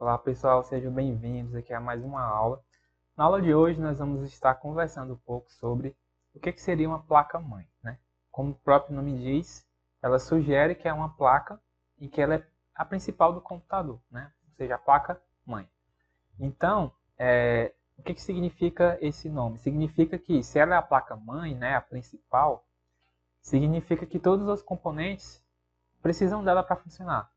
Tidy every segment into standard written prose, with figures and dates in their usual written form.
Olá pessoal, sejam bem-vindos aqui a mais uma aula. Na aula de hoje nós vamos estar conversando um pouco sobre o que seria uma placa-mãe, né? Como o próprio nome diz, ela sugere que é uma placa e que ela é a principal do computador, né? Ou seja, a placa-mãe. Então, o que significa esse nome? Significa que se ela é a placa-mãe, né, a principal, significa que todos os componentes precisam dela para funcionar.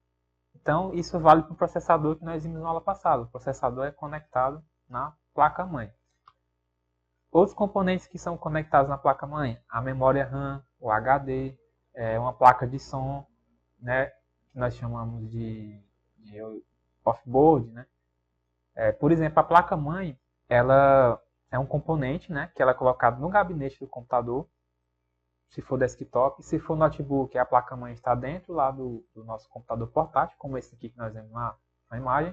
Então, isso vale para o processador que nós vimos na aula passada. O processador é conectado na placa-mãe. Outros componentes que são conectados na placa-mãe, a memória RAM, o HD, uma placa de som, né, que nós chamamos de offboard, né? Por exemplo, a placa-mãe, ela é um componente, né, que ela é colocado no gabinete do computador, se for desktop. Se for notebook, a placa-mãe está dentro lá do nosso computador portátil, como esse aqui que nós vemos na imagem.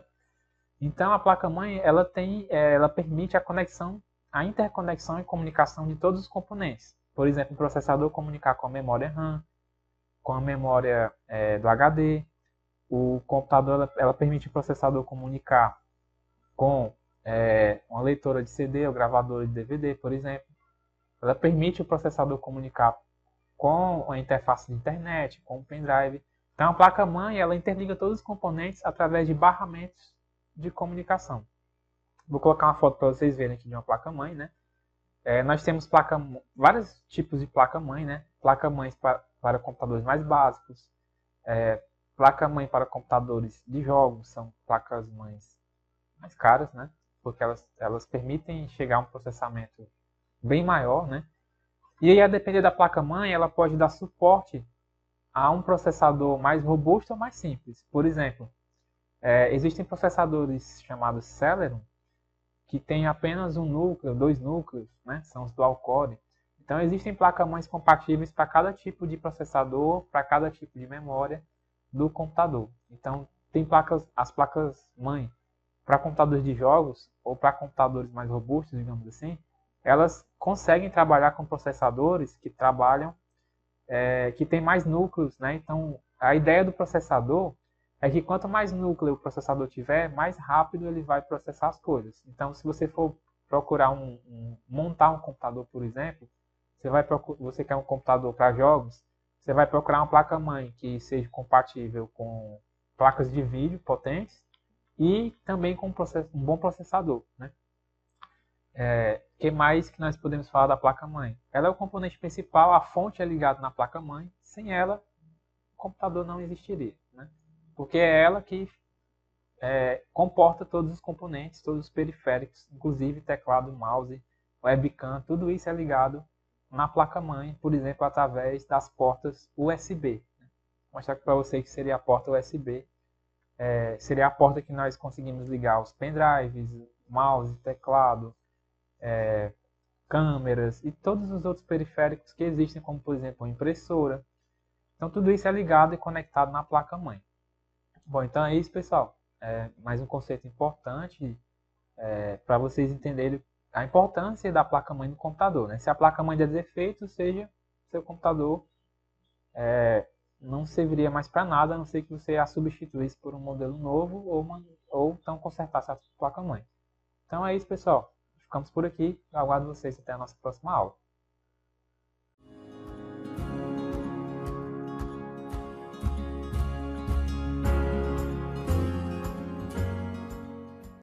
Então, a placa-mãe ela permite a interconexão e comunicação de todos os componentes. Por exemplo, o processador comunicar com a memória RAM, com a memória do HD. O computador ela permite o processador comunicar com uma leitora de CD ou gravadora de DVD, por exemplo. Ela permite o processador comunicar com a interface de internet, com o pendrive. Então, a placa-mãe ela interliga todos os componentes através de barramentos de comunicação. Vou colocar uma foto para vocês verem aqui de uma placa-mãe, né? Nós temos vários tipos de placa-mãe, né? Placa-mães para computadores mais básicos, placa-mãe para computadores de jogos, são placas-mães mais caras, né? Porque elas permitem chegar a um processamento bem maior, né? E aí, a depender da placa-mãe, ela pode dar suporte a um processador mais robusto ou mais simples. Por exemplo, existem processadores chamados Celeron, que tem apenas um núcleo, dois núcleos, né? São os dual core. Então, existem placas-mães compatíveis para cada tipo de processador, para cada tipo de memória do computador. Então, tem as placas-mãe para computadores de jogos ou para computadores mais robustos, digamos assim. Elas conseguem trabalhar com processadores que trabalham, que tem mais núcleos, né? Então, a ideia do processador é que quanto mais núcleo o processador tiver, mais rápido ele vai processar as coisas. Então, se você for procurar montar um computador, por exemplo, você quer um computador para jogos, você vai procurar uma placa-mãe que seja compatível com placas de vídeo potentes e também com um bom processador, né? Que mais que nós podemos falar da placa-mãe? Ela é o componente principal, a fonte é ligada na placa-mãe. Sem ela, o computador não existiria, né? Porque é ela que comporta todos os componentes, todos os periféricos, inclusive teclado, mouse, webcam, tudo isso é ligado na placa-mãe, por exemplo, através das portas USB. Vou mostrar para vocês que seria a porta USB. Seria a porta que nós conseguimos ligar os pendrives, mouse, teclado, câmeras e todos os outros periféricos que existem, como por exemplo a impressora. Então tudo isso é ligado e conectado na placa-mãe. Bom, então é isso, pessoal. Mais um conceito importante para vocês entenderem a importância da placa-mãe no computador, né? Se a placa-mãe der defeito, seja seu computador não serviria mais para nada, a não ser que você a substituísse por um modelo novo ou então consertasse a placa-mãe. Então é isso, pessoal. Ficamos por aqui. Eu aguardo vocês até a nossa próxima aula.